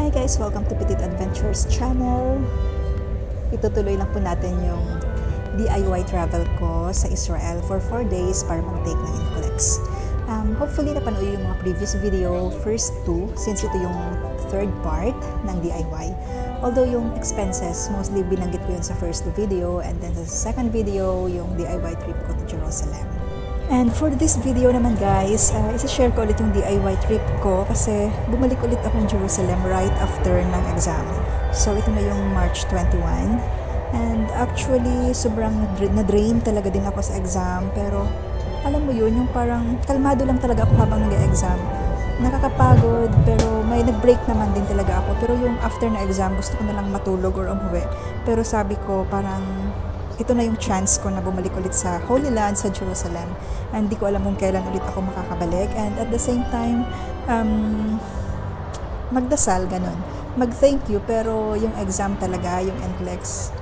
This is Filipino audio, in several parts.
Hi guys! Welcome to Petit Adventures channel. Itutuloy lang po natin yung DIY travel ko sa Israel for 4 days para mag-take ng NCLEX. Hopefully napanood yung mga previous video, first 2, since ito yung third part ng DIY. Although yung expenses, mostly binanggit ko yun sa first video, and then sa second video, yung DIY trip ko to Jerusalem. And for this video naman guys, isa-share ko ulit yung DIY trip ko kasi bumalik ulit ako ng Jerusalem right after ng exam. So ito na yung March 21. And actually, sobrang na-drain talaga din ako sa exam. Pero alam mo yun, yung parang kalmado lang talaga ako habang nag-exam. Nakakapagod, pero may nag-break naman din talaga ako. Pero yung after na exam, gusto ko na lang matulog or umuwi. Pero sabi ko, parang ito na yung chance ko na bumalik ulit sa Holy Land, sa Jerusalem. And di ko alam kung kailan ulit ako makakabalik. And at the same time, magdasal, ganun. Mag-thank you, pero yung exam talaga, yung NCLEX,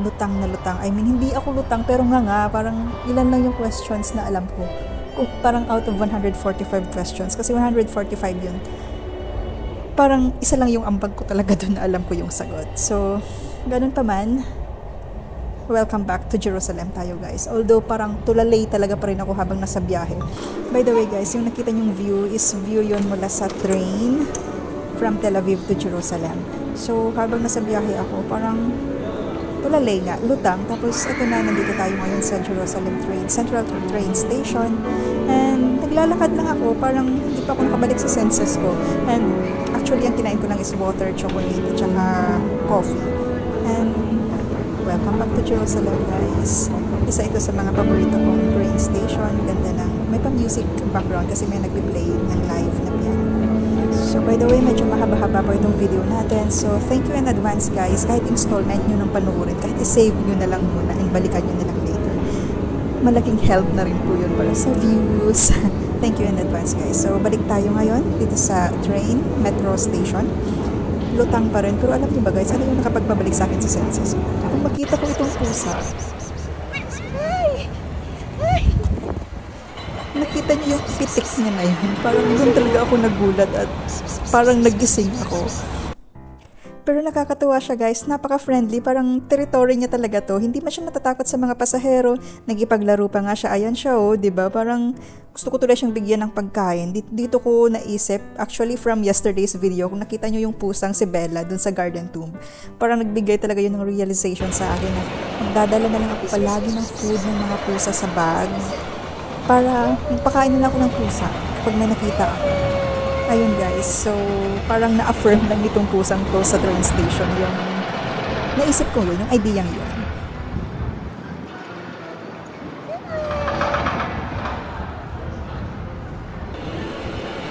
lutang na lutang. I mean, hindi ako lutang, pero nga, parang ilan lang yung questions na alam ko. Parang out of 145 questions. Kasi 145 yun. Parang isa lang yung ambag ko talaga doon na alam ko yung sagot. So, ganun pa man, welcome back to Jerusalem tayo guys. Although parang tulalay talaga pa rin ako habang nasa biyahe. By the way guys, yung nakita nyong view is view yon mula sa train from Tel Aviv to Jerusalem. So habang nasa biyahe ako, parang tulalay nga, lutang. Tapos ito na, nandito tayo ngayon sa Jerusalem train, Central Train Station. And naglalakad lang ako, parang hindi pa ako nakabalik sa senses ko. And actually, ang kinain ko lang is water, chocolate, at saka coffee. And welcome back to Jerusalem guys. Isa ito sa mga paborito kong train station. Ganda ng, may pa-music background kasi may nagpi-play ng live na piano. So by the way, medyo mahaba-haba po itong video natin. So thank you in advance guys. Kahit installment nyo ng panuorin, kahit i-save nyo na lang muna and balikan nyo na lang later. Malaking help na rin po yun para sa views. Thank you in advance guys. So balik tayo ngayon dito sa train, metro station. Lutang pa rin. Pero alam niyo ba guys, ano yung nakapagpabalik sa akin sa senses? Kung makita ko itong pusa, nakita niyo yung pitik niya na yun. Parang doon talaga ako nagulat at parang nagising ako. Pero nakakatuwa siya guys, napaka-friendly, parang territory niya talaga to. Hindi man siya natatakot sa mga pasahero, nagipaglaro pa nga siya. Ayan siya oh, 'di ba? Parang gusto ko tuloy siyang bigyan ng pagkain. Dito ko naisip, actually from yesterday's video, kung nakita niyo yung pusang si Bella dun sa Garden Tomb, parang nagbigay talaga yun ng realization sa akin na magdadala na lang ako palagi ng food ng mga pusa sa bag para magpakain na lang ako ng pusa kapag may nakita ako. Ayun guys, so parang na-affirm lang itong pusang to sa train station yung naisip ko yun, yung idea yun.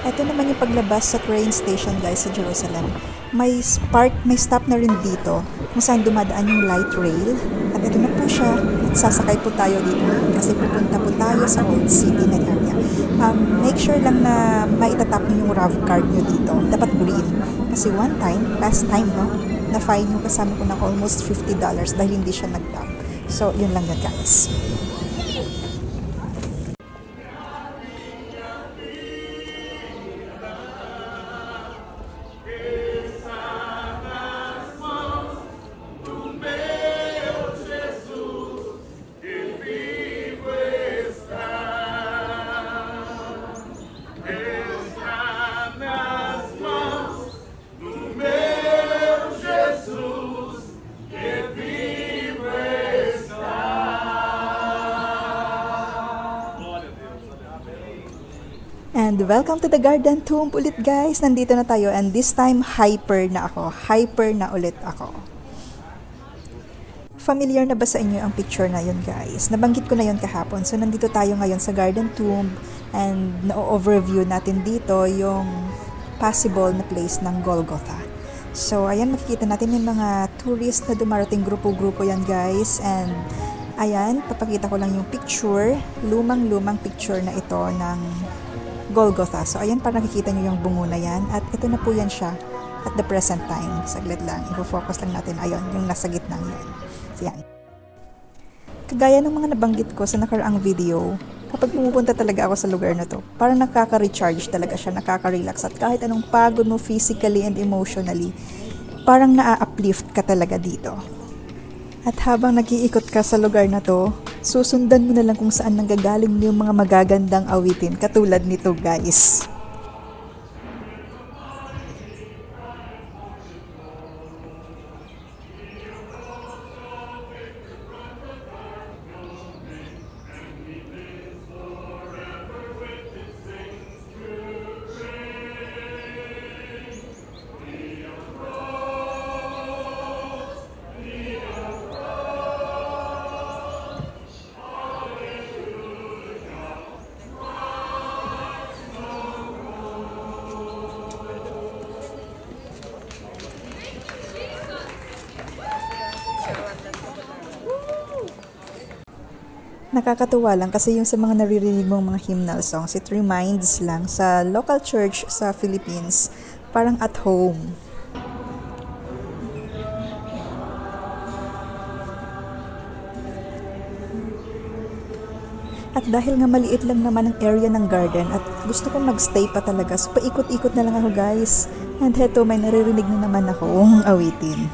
Ito naman yung paglabas sa train station guys sa Jerusalem. May stop na rin dito kung saan dumadaan yung light rail. At ito na po siya. At sasakay po tayo dito kasi pupunta po tayo sa Old City na area. Make sure lang na maitatap nyo yung RAV card nyo dito. Dapat green. Kasi one time, last time no, na-fine yung kasama ko ng almost $50 dahil hindi siya nag-tap. So, yun lang yan guys. And welcome to the Garden Tomb ulit guys. Nandito na tayo and this time hyper na ako. Hyper na ulit ako. Familiar na ba sa inyo ang picture na yun guys? Nabanggit ko na yun kahapon. So nandito tayo ngayon sa Garden Tomb and na-overview natin dito yung possible na place ng Golgotha. So ayan, makikita natin yung mga tourist na dumarating grupo-grupo yan guys. And ayan, papakita ko lang yung picture. Lumang-lumang picture na ito ng Golgotha. So, ayan, parang nakikita nyo yung bungo na yan. At ito na po yan siya at the present time. Saglit lang. I-focus lang natin. Ayun, yung nasa gitna yan. So, yan. Kagaya ng mga nabanggit ko sa nakaraang video, Kapag pumupunta talaga ako sa lugar na to, parang nakaka-recharge talaga siya, nakaka-relax. At kahit anong pagod mo physically and emotionally, parang naa-uplift ka talaga dito. At habang nag-iikot ka sa lugar na to, susundan mo na lang kung saan nanggagaling yung mga magagandang awitin katulad nito, guys. Nakakatuwa lang kasi yung sa mga naririnig mong mga hymnal songs, it reminds lang sa local church sa Philippines, parang at home. At dahil nga maliit lang naman ang area ng garden at gusto kong magstay pa talaga, so paikot-ikot na lang ako, guys. And heto, may naririnig na naman akong awitin.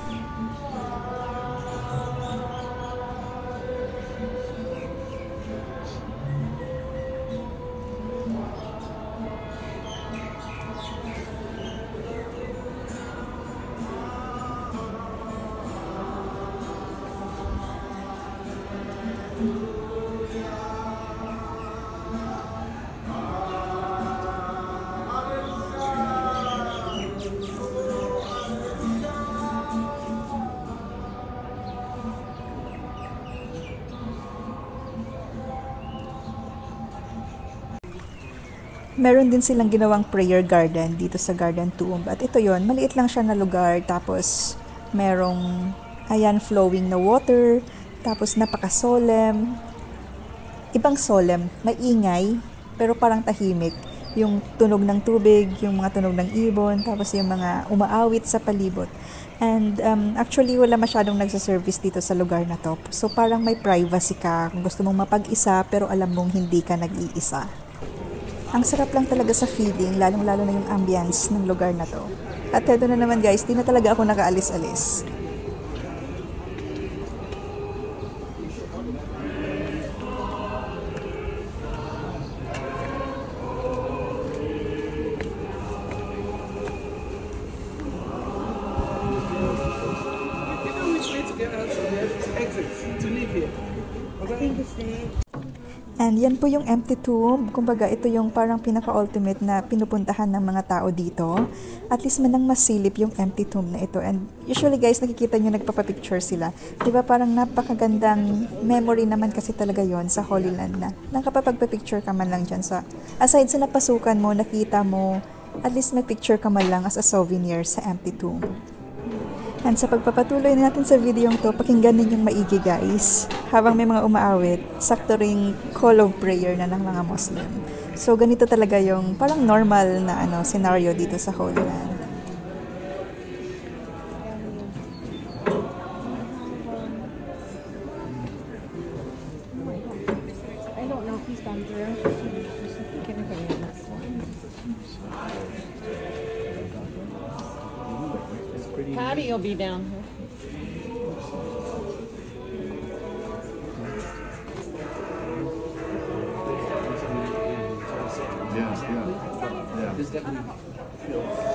Meron din silang ginawang prayer garden dito sa Garden Tomb. At ito yon, maliit lang siya na lugar. Tapos merong, ayan, flowing na water. Tapos napaka-solemn. Ibang solemn, maingay, pero parang tahimik. Yung tunog ng tubig, yung mga tunog ng ibon, tapos yung mga umaawit sa palibot. And actually, wala masyadong nagsaservice dito sa lugar na to. So parang may privacy ka kung gusto mong mapag-isa, pero alam mong hindi ka nag-iisa. Ang sarap lang talaga sa feeling, lalong-lalo na yung ambience ng lugar na to. At eto na naman, guys, di na talaga ako nakaalis-alis. And yan po yung empty tomb. Kumbaga, ito yung parang pinaka-ultimate na pinupuntahan ng mga tao dito. At least manang masilip yung empty tomb na ito. And usually, guys, nakikita nyo nagpapapicture sila. Diba parang napakagandang memory naman kasi talaga yon sa Holy Land na nakapapagpapicture ka man lang dyan sa, aside sa napasukan mo, nakita mo, at least may picture ka man lang as a souvenir sa empty tomb. And sa pagpapatuloy natin sa video to, pakinggan ninyong maigi, guys. Habang may mga umaawit, sakto ring call of prayer na ng mga Muslim. So ganito talaga yung parang normal na scenario dito sa Holy Land. I don't know if he's done through. Patty will be down here. Yeah. This definitely feels.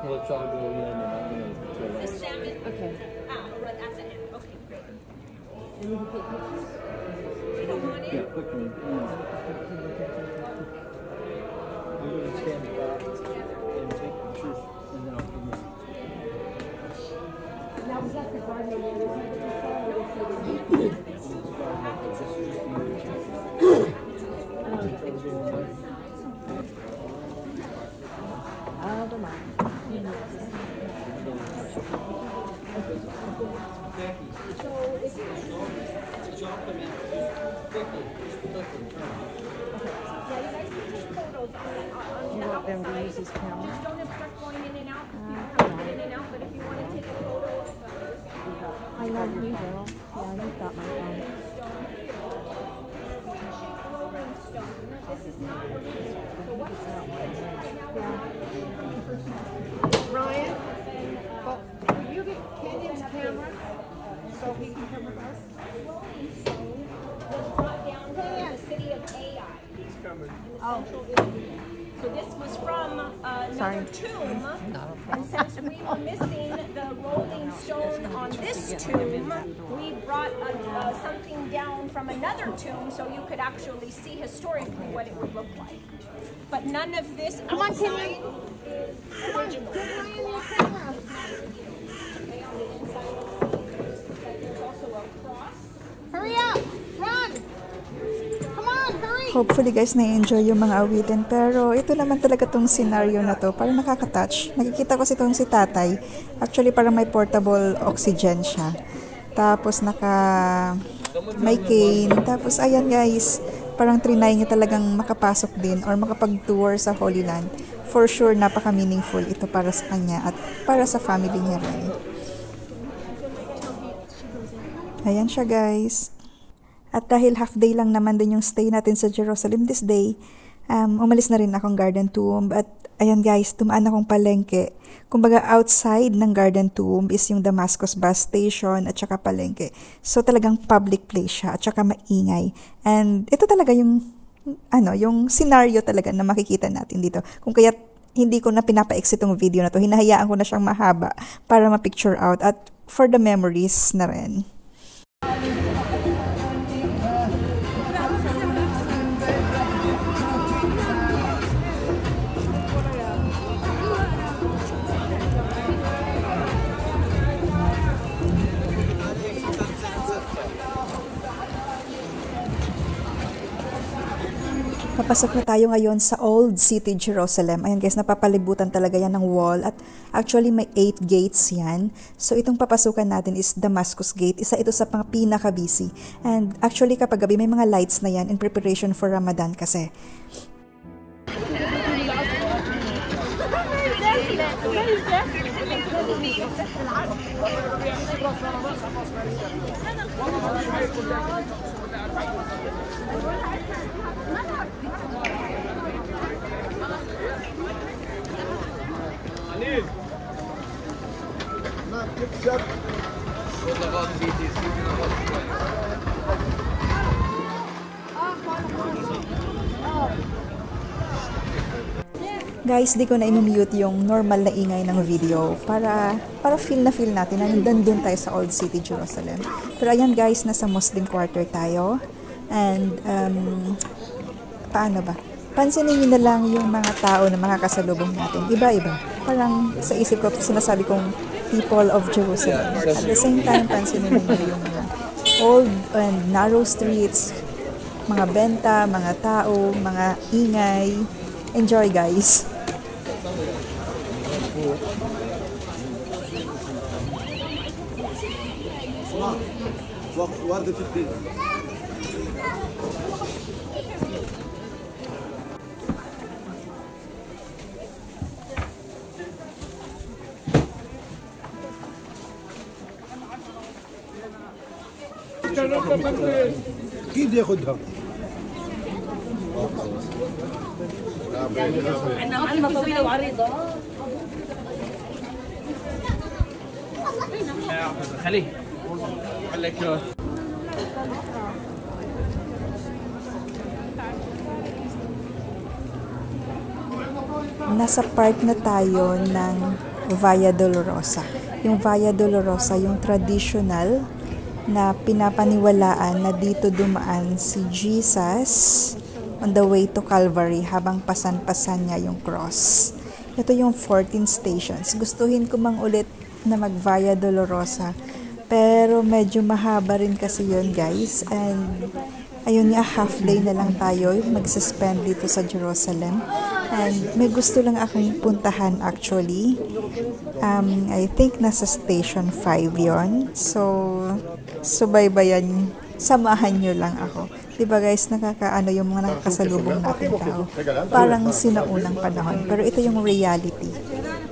Well, it's all go in and I'm going to The salmon. Okay. Right at the end. Okay, great. And you can take pictures. You don't want it? Yeah, quickly. I'm going to stand back and take pictures and then I'll come in. Now, was that the garden manager that you saw, or was it- don't mind. You want them to use these cameras? Don't obstruct going in and out. People are going in and out, but if you want to take a photo of I love you, girl. Yeah, you got my phone. rolling stone. This is not a real stone. So what's Ryan, well, will you get Kenyon's camera so he can come with us? was brought down from the city of Ai. He's coming. Oh. So this was from another tomb, and since we were missing the rolling stone on this tomb, we brought something down from another tomb so you could actually see historically what it would look like. But none of this outside is original. There's also a cross. Hurry up! Run! Come on, hurry! Hopefully guys, na-enjoy yung mga awitin. Pero ito naman talaga tong scenario na to. Parang nakaka-touch. Nakikita ko si tatay. Actually, parang may portable oxygen siya. Tapos may cane. Tapos ayan guys, parang trinay niya talagang makapasok din or makapag-tour sa Holy Land. For sure, napaka-meaningful ito para sa kanya at para sa family niya rin. Ayan siya guys. At dahil half day lang naman din yung stay natin sa Jerusalem this day, umalis na rin akong Garden Tomb. At ayan guys, tumaan akong palengke. Kumbaga outside ng Garden Tomb is yung Damascus bus station at saka palengke. So talagang public place siya at saka maingay. And ito talaga yung scenario talaga na makikita natin dito. Kung kaya hindi ko na pinapa-exit itong video na to, hinahayaan ko na siyang mahaba para ma-picture out at for the memories na rin. Papasok na tayo ngayon sa Old City, Jerusalem. Ayan guys, napapalibutan talaga yan ng wall at actually may 8 gates yan. So itong papasukan natin is Damascus Gate. Isa ito sa pinaka-busy. And actually kapag gabi may mga lights na yan in preparation for Ramadan kasi. Guys, di ko na inumute yung normal na ingay ng video para feel natin na nandun tayo sa Old City, Jerusalem. Pero ayan guys, nasa Muslim quarter tayo. And, paano ba? Pansinin nyo na lang yung mga tao na makakasalubong natin. Iba-iba. Parang sa isip ko, sinasabi kong people of Jerusalem. At the same time, pansinin nyo yung mga old and narrow streets, mga benta, mga tao, mga ingay. Enjoy guys! ورد في الدين اكيد ياخذها علمة طويلة وعريضة. خليه عليك Nasa part na tayo ng Via Dolorosa. Yung Via Dolorosa, yung traditional na pinapaniwalaan na dito dumaan si Jesus on the way to Calvary habang pasan-pasan niya yung cross. Ito yung 14 stations. Gustuhin ko mang ulit na mag Via Dolorosa, pero medyo mahaba rin kasi yun, guys. And ayun nga, half day na lang tayo mag-suspend dito sa Jerusalem. And may gusto lang akong puntahan actually. I think nasa station 5 yon. So, subaybayan, samahan nyo lang ako. Diba guys, nakakaano yung mga nakakasalubong natin tao. Parang sinaunang panahon. Pero ito yung reality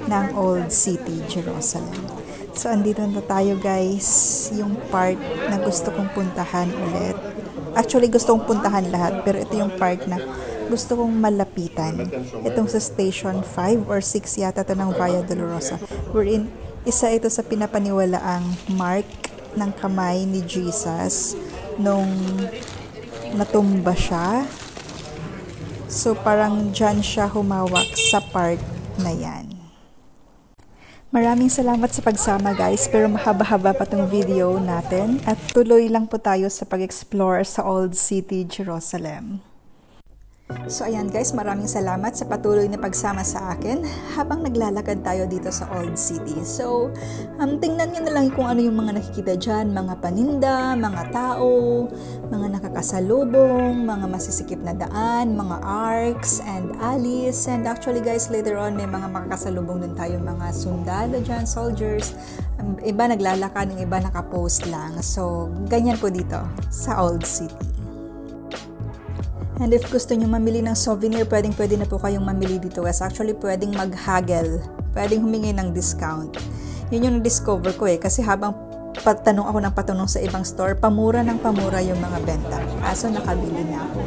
ng Old City, Jerusalem. So, andito na tayo guys. Yung part na gusto kong puntahan ulit. Actually, gusto kong puntahan lahat. Pero ito yung part na gusto kong malapitan. Itong sa station 5 or 6 yata ito ng Via Dolorosa. Wherein, isa ito sa pinapaniwalaang mark ng kamay ni Jesus nung natumba siya. So, parang dyan siya humawak sa part na yan. Maraming salamat sa pagsama guys, pero mahaba-haba pa tong video natin at tuloy lang po tayo sa pag-explore sa Old City, Jerusalem. So ayan guys, maraming salamat sa patuloy na pagsama sa akin habang naglalakad tayo dito sa Old City. So, tingnan nyo na lang kung ano yung mga nakikita dyan, mga paninda, mga tao, mga nakakasalubong, mga masisikip na daan, mga arcs and alleys. And actually guys, later on may mga makakasalubong din tayo, mga sundalo dyan, soldiers. Iba naglalakad, yung iba nakapost lang. So, ganyan po dito sa Old City. And if gusto nyo mamili ng souvenir, pwede na po kayong mamili dito guys. Actually, pwedeng mag-haggle. Pwedeng humingi ng discount. Yun yung discover ko kasi habang patanong ako ng patanong sa ibang store, pamura ng pamura yung mga benta. Kaso nakabili na ako.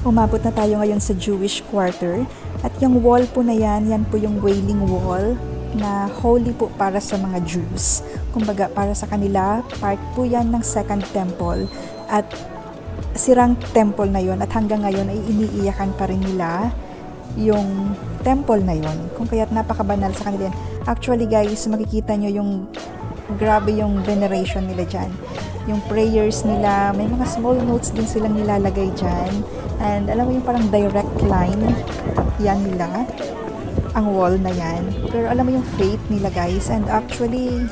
Umabot na tayo ngayon sa Jewish Quarter. At yung wall po na yan po yung Wailing Wall na holy po para sa mga Jews. Kumbaga, para sa kanila, part po yan ng Second Temple. At sirang temple na yon at hanggang ngayon ay iniiyakan pa rin nila yung temple na yon. Kung kaya't napakabanal sa kanila yan. Actually guys, makikita nyo yung grabe yung veneration nila dyan. Yung prayers nila, may mga small notes din silang nilalagay dyan. And alam mo yung parang direct line, yan nila, ang wall na yan. Pero alam mo yung faith nila guys. And actually,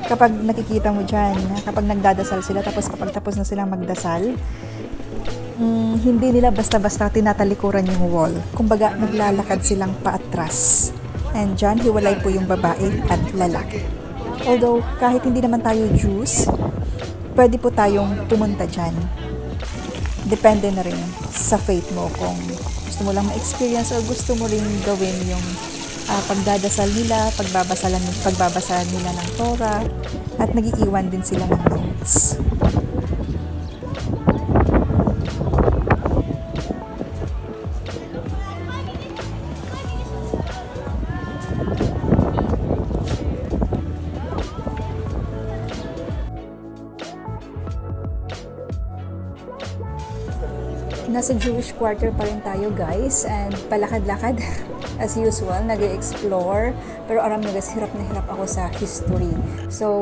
kapag nakikita mo dyan, kapag nagdadasal sila, tapos kapag tapos na silang magdasal, hindi nila basta-basta tinatalikuran yung wall. Kumbaga, naglalakad silang paatras. And dyan, hiwalay po yung babae at lalaki. Although, kahit hindi naman tayo Jews, pwede po tayong pumunta dyan. Depende na rin sa faith mo kung gusto mo lang ma-experience o gusto mo rin gawin yung pagdadasal nila, pagbabasa nila ng Torah, at nagiiwan din sila ng notes. Nasa Jewish Quarter pa rin tayo guys, and palakad-lakad as usual, nag-explore. Pero aram nyo guys, hirap na hirap ako sa history. So,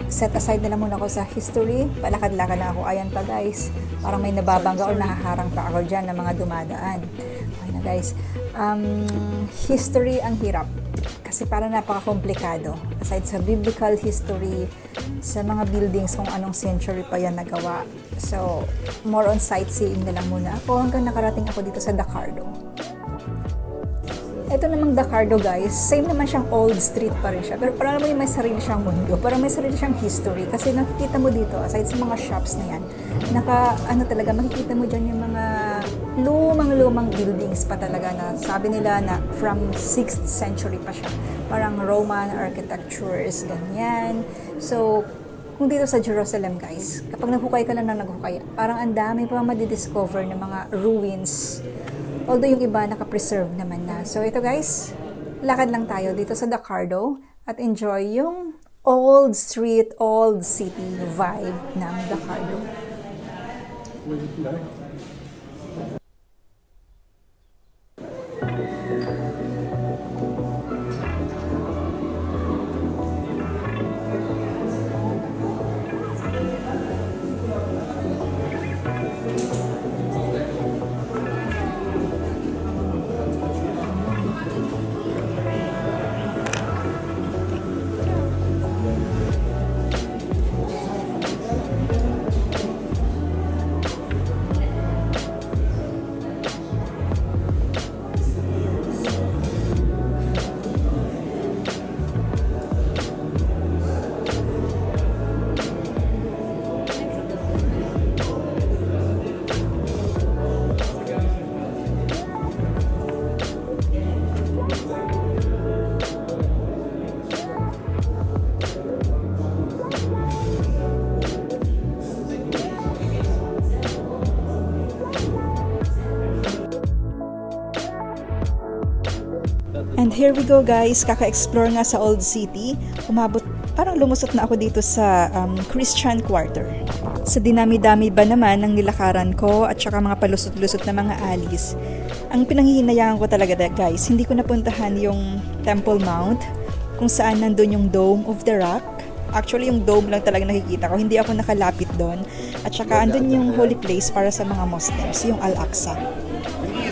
set aside na lang muna ako sa history, palakad-lakad na ako. Ayan pa guys, parang may nababangga o nahaharang pa ako dyan ng mga dumadaan. Okay na guys, history ang hirap. Kasi parang napaka-komplikado. Aside sa biblical history, sa mga buildings kung anong century pa yan nagawa. So, more on sightseeing na lang muna ako hanggang nakarating ako dito sa Dacardo. Ito namang Dacardo guys, same naman siyang old street pa rin siya. Pero parang may sarili siyang mundo. Parang may sarili siyang history. Kasi nakikita mo dito, aside sa mga shops na yan, talaga, makikita mo dyan yung mga lumang buildings pa talaga na sabi nila na from 6th century pa siya. Parang Roman architectures, ganyan. So, kung dito sa Jerusalem guys, kapag naghukay ka lang na naghukay, parang ang dami pa madidiscover ng mga ruins. Although yung iba naka-preserve naman na. So ito guys, lakad lang tayo dito sa Dacardo at enjoy yung old street, old city vibe ng Dacardo. here we go guys, kaka-explore nga sa Old City. Parang lumusot na ako dito sa Christian Quarter. Sa dinami-dami ba naman ng nilakaran ko at saka mga palusot-lusot na mga alis, ang pinanghihinayaan ko talaga guys, hindi ko napuntahan yung Temple Mount, kung saan nandun yung Dome of the Rock. Actually, yung dome lang talaga nakikita ko. Hindi ako nakalapit doon. At saka andun yung holy place para sa mga Muslims, yung Al-Aqsa.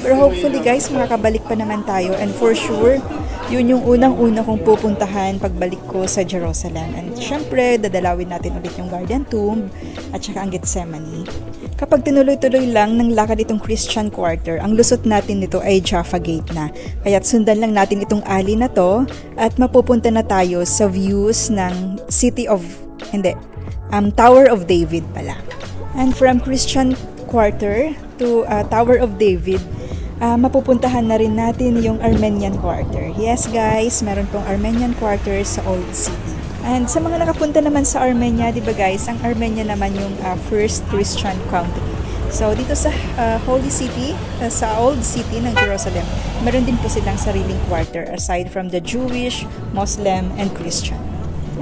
Pero hopefully guys, makakabalik pa naman tayo. And for sure, yun yung unang-una kong pupuntahan pagbalik ko sa Jerusalem. And syempre, dadalawin natin ulit yung Garden Tomb at saka ang Gethsemane. Kapag tinuloy-tuloy lang ng lakad itong Christian Quarter, ang lusot natin nito ay Jaffa Gate na. Kaya't sundan lang natin itong alley na to at mapupunta na tayo sa views ng Tower of David pala. And from Christian Quarter to Tower of David, mapupuntahan na rin natin yung Armenian Quarter. Yes guys, meron pong Armenian Quarter sa Old City. And sa mga nakapunta naman sa Armenia, di ba guys, ang Armenia naman yung first Christian country. So dito sa Holy City, sa Old City ng Jerusalem, meron din po silang sariling quarter aside from the Jewish, Muslim, and Christian.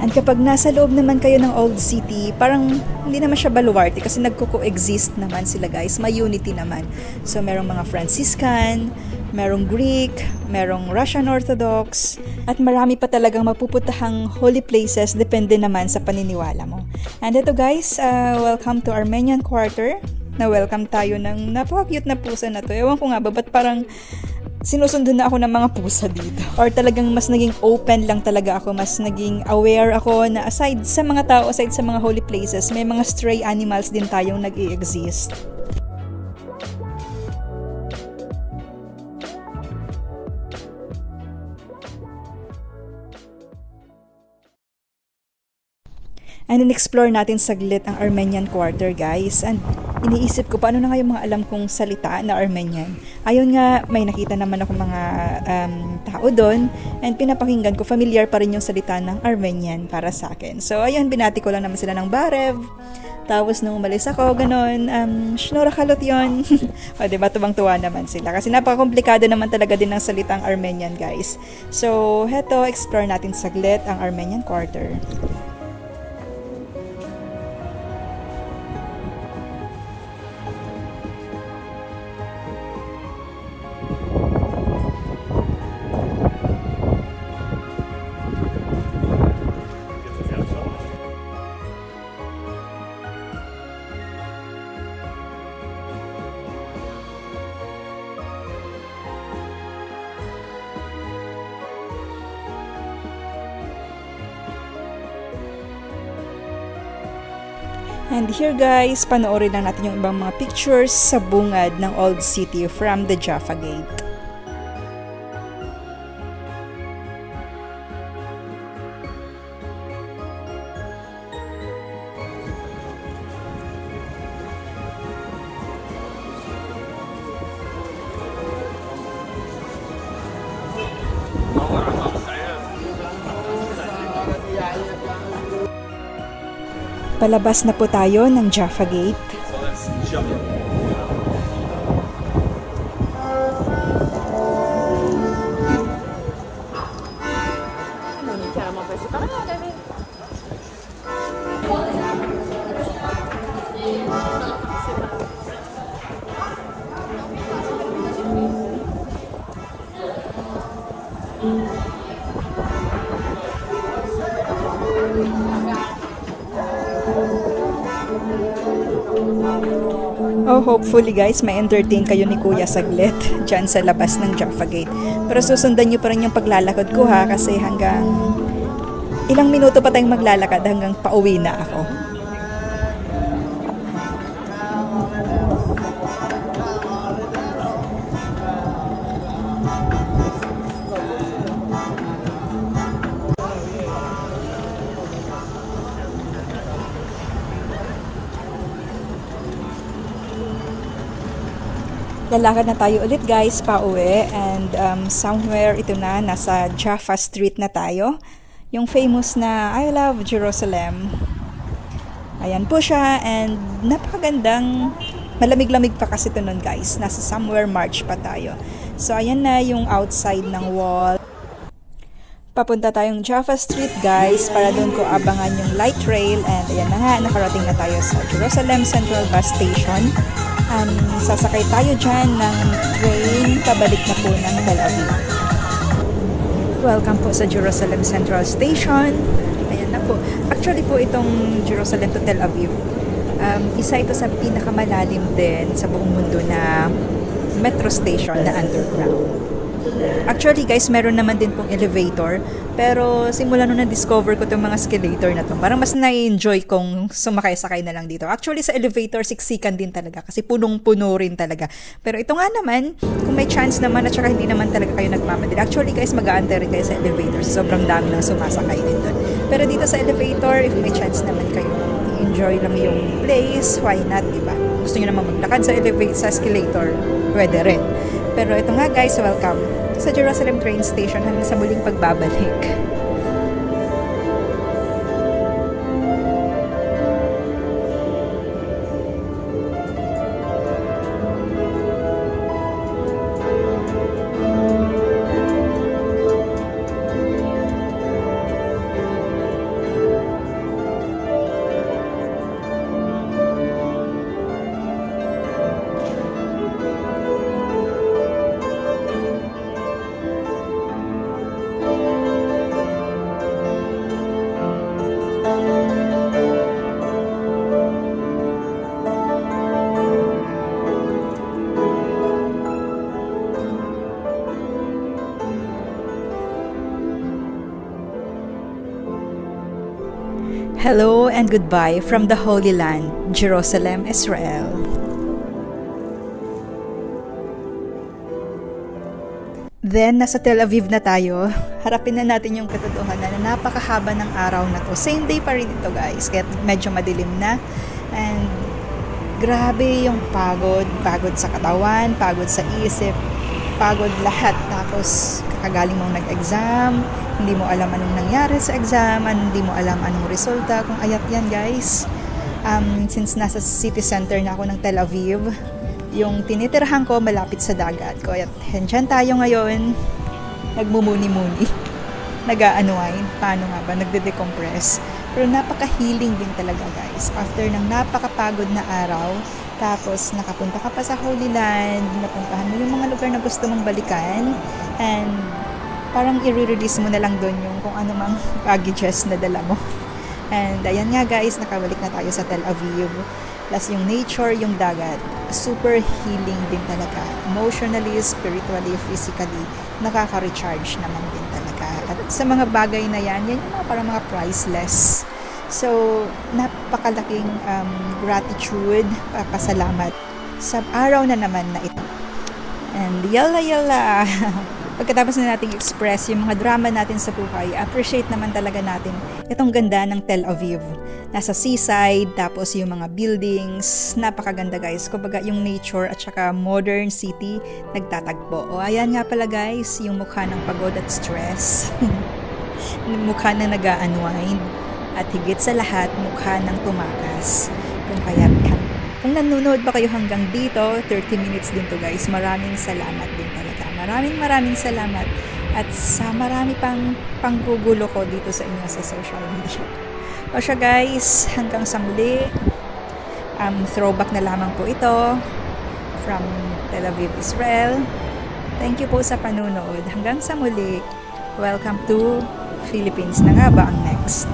And kapag nasa loob naman kayo ng Old City, parang hindi naman siya baluarte kasi nagko-coexist naman sila guys, may unity naman. So merong mga Franciscan, merong Greek, merong Russian Orthodox, at marami pa talagang mapuputahang holy places depende naman sa paniniwala mo. And ito guys, welcome to Armenian Quarter. Na-welcome tayo ng napaka-cute na pusa na to. Ewan ko nga ba, ba't parang sinusundan na ako ng mga pusa dito? Or talagang mas naging open lang talaga ako, mas naging aware ako na aside sa mga tao, aside sa mga holy places, may mga stray animals din tayong nag-i-exist. And in-explore natin saglit ang Armenian Quarter guys. And iniisip ko paano na nga yung mga alam kong salita na Armenian. Ayun nga, may nakita naman ako mga tao doon. And pinapakinggan ko, familiar pa rin yung salita ng Armenian para sa akin. So ayun, binati ko lang naman sila ng Barev. Tapos nung umalis ako, ganon, Shnura Kalot yun. O diba, tubang-tuwa naman sila. Kasi napaka-komplikado naman talaga din ng salitang Armenian guys. So heto, explore natin saglit ang Armenian Quarter. And here guys, panoorin lang natin yung ibang mga pictures sa bungad ng Old City from the Jaffa Gate. Palabas na po tayo ng Jaffa Gate. Oh, hopefully guys, may entertain kayo ni Kuya saglit dyan sa labas ng Jaffa Gate. Pero susundan nyo pa rin yung paglalakad ko ha, kasi hanggang ilang minuto pa tayong maglalakad hanggang pauwi na ako. Lalakad na tayo ulit guys, pauwi, and somewhere ito na, nasa Jaffa Street na tayo. Yung famous na I Love Jerusalem. Ayan po siya, and napakagandang, malamig-lamig pa kasi ito nun guys. Nasa somewhere March pa tayo. So ayan na yung outside ng wall. papunta tayong Jaffa Street guys para doon ko abangan yung light rail and ayan na nga, nakarating na tayo sa Jerusalem Central Bus Station. Sasakay tayo dyan ng train pabalik na po ng Tel Aviv. Welcome po sa Jerusalem Central Station. Ayan na po. Actually po itong Jerusalem to Tel Aviv, isa ito sa pinakamalalim din sa buong mundo na metro station na underground. Actually guys, meron naman din pong elevator, pero simula nung na-discover ko itong mga escalator na to, parang mas na-enjoy kong sumakay-sakay na lang dito. Actually sa elevator, siksikan din talaga kasi punong-puno rin talaga. Pero ito nga naman, kung may chance naman at saka hindi naman talaga kayo nagmamadali. Actually guys, mag-aantay rin kayo sa elevator. Sobrang dami nang sumasakay din doon. Pero dito sa elevator, if may chance naman kayo enjoy lang yung place, why not, diba? Gusto nyo naman maglakad sa escalator, pwede rin. Pero ito nga guys, welcome sa Jerusalem train station hanggang sa muling pagbabalik. Hello and goodbye from the Holy Land, Jerusalem, Israel. Then, nasa Tel Aviv na tayo. Harapin na natin yung katotohanan na napakahaba ng araw na to. Same day pa rin ito guys, kaya medyo madilim na. And grabe yung pagod. Pagod sa katawan, pagod sa isip, pagod lahat. Tapos, kakagaling mong nag-exam, hindi mo alam anong nangyari sa exam, hindi mo alam anong resulta, kung ayat yan guys. Since nasa city center na ako ng Tel Aviv, yung tinitirhan ko malapit sa dagat ko, at dyan tayo ngayon, nagmumuni-muni, nag-unwind, paano nga ba, nagde-decompress. Pero napaka-healing din talaga guys, after ng napakapagod na araw. Tapos nakapunta ka pa sa Holy Land, napuntahan mo yung mga lugar na gusto mong balikan, and parang i-release mo na lang doon yung kung ano mang baggages na dala mo. And ayan nga guys, nakabalik na tayo sa Tel Aviv. Plus yung nature, yung dagat, super healing din talaga. Emotionally, spiritually, physically, nakaka-recharge naman din talaga. At sa mga bagay na yan yung mga parang mga priceless. So, napakalaking gratitude, pasalamat sa araw na naman na ito. And yalla! Pagkatapos na nating express yung mga drama natin sa buhay, appreciate naman talaga natin itong ganda ng Tel Aviv. Nasa seaside, tapos yung mga buildings, napakaganda guys. Kumbaga yung nature at saka modern city, nagtatagpo. O ayan nga pala guys, yung mukha ng pagod at stress. Mukha na nag-unwind. At higit sa lahat, mukha ng tumakas. Kung nanonood ba kayo hanggang dito, 30 minutes din to guys. Maraming salamat din talaga. Maraming salamat. At sa marami pang panggugulo ko dito sa inyo sa social media. O siya guys, hanggang sa muli. Throwback na lamang po ito from Tel Aviv, Israel. Thank you po sa panunood. Hanggang sa muli. Welcome to Philippines na nga ba ang next?